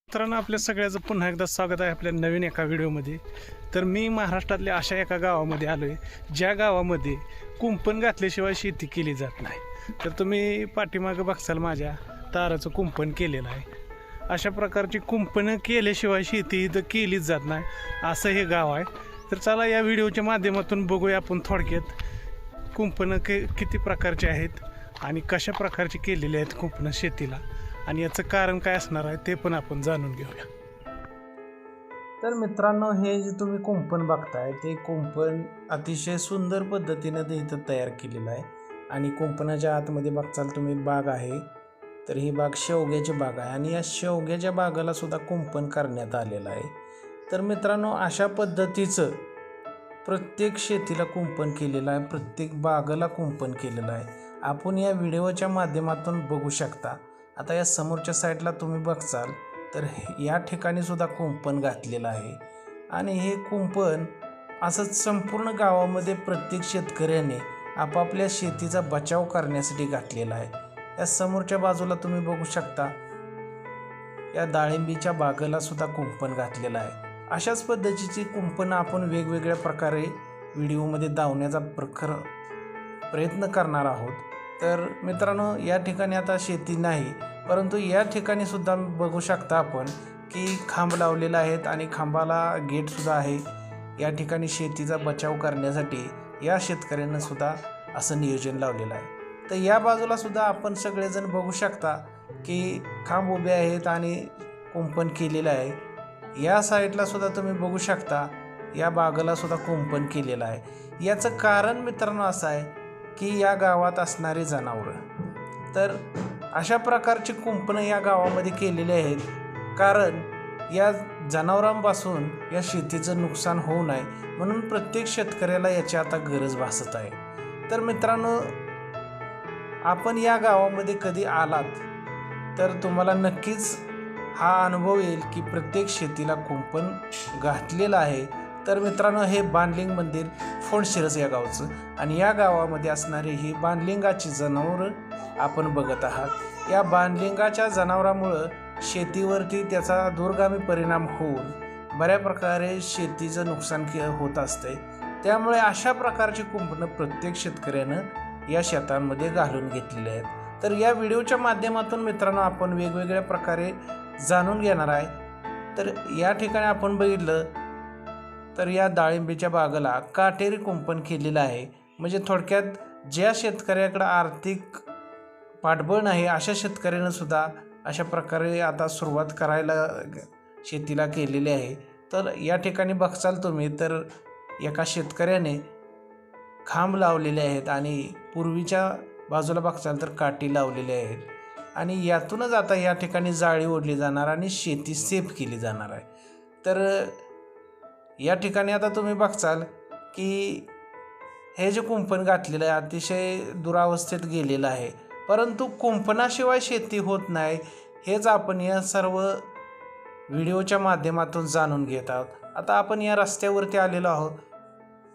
मित्रांनो, आपल्या सगळ्याचं पुन्हा एकदा स्वागत आहे आपल्या नवीन एका व्हिडिओमध्ये. तर मी महाराष्ट्रातल्या अशा एका गावामध्ये आलो आहे ज्या गावामध्ये कुंपण घातल्याशिवाय शेती केली जात नाही. तर तुम्ही पाठीमागं बघसाल माझ्या ताराचं कुंपण केलेलं आहे. अशा प्रकारची कुंपणं केल्याशिवाय शेती इथं केलीच जात नाही असं हे गाव आहे. तर चला या व्हिडिओच्या माध्यमातून बघूया आपण थोडक्यात कुंपणं किती प्रकारचे आहेत आणि कशा प्रकारचे केलेले आहेत कुंपणं शेतीला, आणि याचं कारण काय असणार आहे ते पण आपण जाणून घेऊया. तर मित्रांनो, हे जे तुम्ही कुंपण बघताय ते कुंपण अतिशय सुंदर पद्धतीनं ते इथं तयार केलेलं आहे. आणि कुंपणाच्या आतमध्ये बघचाल तुम्ही बाग आहे. तर ही बाग शेवग्याची बाग आहे आणि या शेवग्याच्या बागाला सुद्धा कुंपण करण्यात आलेलं आहे. तर मित्रांनो, अशा पद्धतीचं प्रत्येक शेतीला कुंपण केलेलं आहे, प्रत्येक बागाला कुंपण केलेलं आहे. आपण या व्हिडिओच्या माध्यमातून बघू शकता. आता या समोरच्या साईडला तुम्ही बघचाल तर या ठिकाणी सुद्धा कुंपण घातलेलं आहे. आणि हे कुंपण असंच संपूर्ण गावामध्ये प्रत्येक शेतकऱ्याने आपापल्या शेतीचा बचाव करण्यासाठी घातलेला आहे. या समोरच्या बाजूला तुम्ही बघू शकता या डाळिंबीच्या बागेला सुद्धा कुंपण घातलेलं आहे. अशाच पद्धतीची कुंपणं आपण वेगवेगळ्या प्रकारे व्हिडिओमध्ये दावण्याचा प्रयत्न करणार आहोत. तर मित्रांनो, या ठिकाणी आता शेती नाही, परंतु या ठिकाणी सुद्धा बघू शकता आपण की खांब लावलेला आहेत आणि खांबाला गेटसुद्धा आहे. या ठिकाणी शेतीचा बचाव करण्यासाठी या शेतकऱ्यांना सुद्धा असं नियोजन लावलेलं आहे. तर या बाजूला सुद्धा आपण सगळेजण बघू शकता की खांब उभे आहेत आणि कुंपण केलेलं आहे. या साईडला सुद्धा तुम्ही बघू शकता या बागेला सुद्धा कुंपण केलेलं आहे. याचं कारण मित्रांनो असं आहे की या गावात असणारे जनावरं, तर अशा प्रकारची कुंपणं या गावामध्ये केलेली आहेत कारण या जनावरांपासून या शेतीचं नुकसान होऊ नये म्हणून प्रत्येक शेतकऱ्याला याची आता गरज भासत आहे. तर मित्रांनो, आपण या गावामध्ये कधी आलात तर तुम्हाला नक्कीच हा अनुभव येईल की प्रत्येक शेतीला कुंपण घातलेलं आहे. तर मित्रांनो, हे बाणलिंग मंदिर फोंडशिरस या गावचं आणि या गावामध्ये असणारी ही बाणलिंगाची जनावरं आपण बघत आहात. या बाणलिंगाच्या जनावरामुळं शेतीवरती त्याचा दूरगामी परिणाम होऊन बऱ्या प्रकारे शेतीचं नुकसान होत असते. त्यामुळे अशा प्रकारची कुंपणं प्रत्येक शेतकऱ्यानं या शेतांमध्ये घालून घेतलेली आहेत. तर या व्हिडिओच्या माध्यमातून मित्रांनो आपण वेगवेगळ्या प्रकारे जाणून घेणार आहे. तर या ठिकाणी आपण बघितलं तर या डाळिंबीच्या बागेला काटेरी कुंपण केलेलं आहे. म्हणजे थोडक्यात ज्या शेतकऱ्याकडं आर्थिक पाठबळ नाही अशा शेतकऱ्यानं सुद्धा अशा प्रकारे आता सुरुवात करायला शेतीला केलेली आहे. तर या ठिकाणी बघचाल तुम्ही तर एका शेतकऱ्याने खांब लावलेले आहेत आणि पूर्वीच्या बाजूला बघचाल तर काठी लावलेली आहेत आणि यातूनच आता या ठिकाणी जाळी ओढली जाणार आणि शेती सेफ केली जाणार आहे. तर या ठिकाणी आता तुम्ही बघचाल की हे जे कुंपण घातलेलं आहे अतिशय दुरावस्थेत गेलेलं आहे, परंतु कुंपणाशिवाय शेती होत नाही हेच आपण या सर्व व्हिडिओच्या माध्यमातून जाणून घेत आहोत. आता आपण या रस्त्यावरती आलेलो आहोत.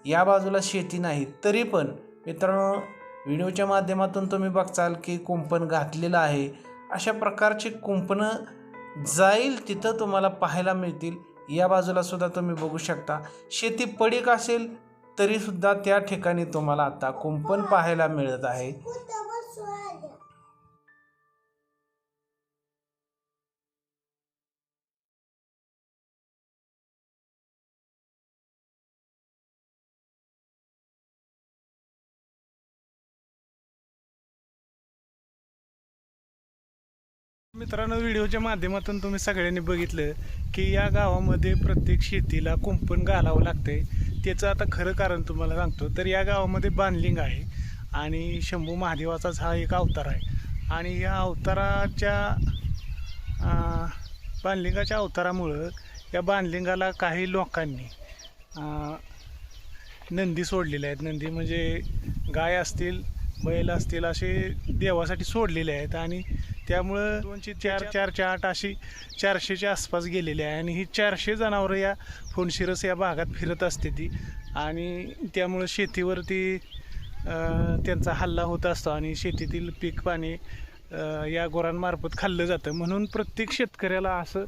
या बाजूला शेती नाही तरी पण मित्रांनो व्हिडिओच्या माध्यमातून तुम्ही बघचाल की कुंपण घातलेलं आहे. अशा प्रकारची कुंपणं जाईल तिथं तुम्हाला पाहायला मिळतील. या बाजूला सुद्धा तुम्ही बघू शकता शेती पडीक असेल तरीसुद्धा त्या ठिकाणी तुम्हाला आता कुंपण पाहायला मिळत आहे. मित्रांनो, व्हिडिओच्या माध्यमातून तुम्ही सगळ्यांनी बघितलं की या गावामध्ये प्रत्येक शेतीला कुंपण घालावं लागतंय. त्याचं आता खरं कारण तुम्हाला सांगतो. तर या गावामध्ये बाणलिंग आहे आणि शंभू महादेवाचाच हा एक अवतार आहे आणि या अवताराच्या बाणलिंगाच्या अवतारामुळं या बाणलिंगाला काही लोकांनी नंदी सोडलेले आहेत. नंदी म्हणजे गाय असतील, बैल असतील असे देवासाठी सोडलेले आहेत आणि त्यामुळं 200-400-8 अशी 400च्या आसपास गेलेली आहे. आणि ही 400 जनावरं या फोंडशिरस या भागात फिरत असते ती आणि त्यामुळं शेतीवरती त्यांचा हल्ला होत असतो आणि शेतीतील पीक पाणी या गुरांमार्फत खाल्लं जातं. म्हणून प्रत्येक शेतकऱ्याला असं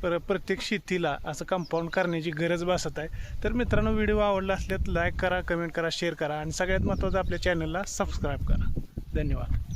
प्रत्येक शेतीला असं कंपाऊंड करण्याची गरज भासत आहे. तर मित्रांनो, व्हिडिओ आवडला असल्यास लाईक करा, कमेंट करा, शेअर करा आणि सगळ्यात महत्त्वाचं आपल्या चॅनलला सबस्क्राईब करा. धन्यवाद.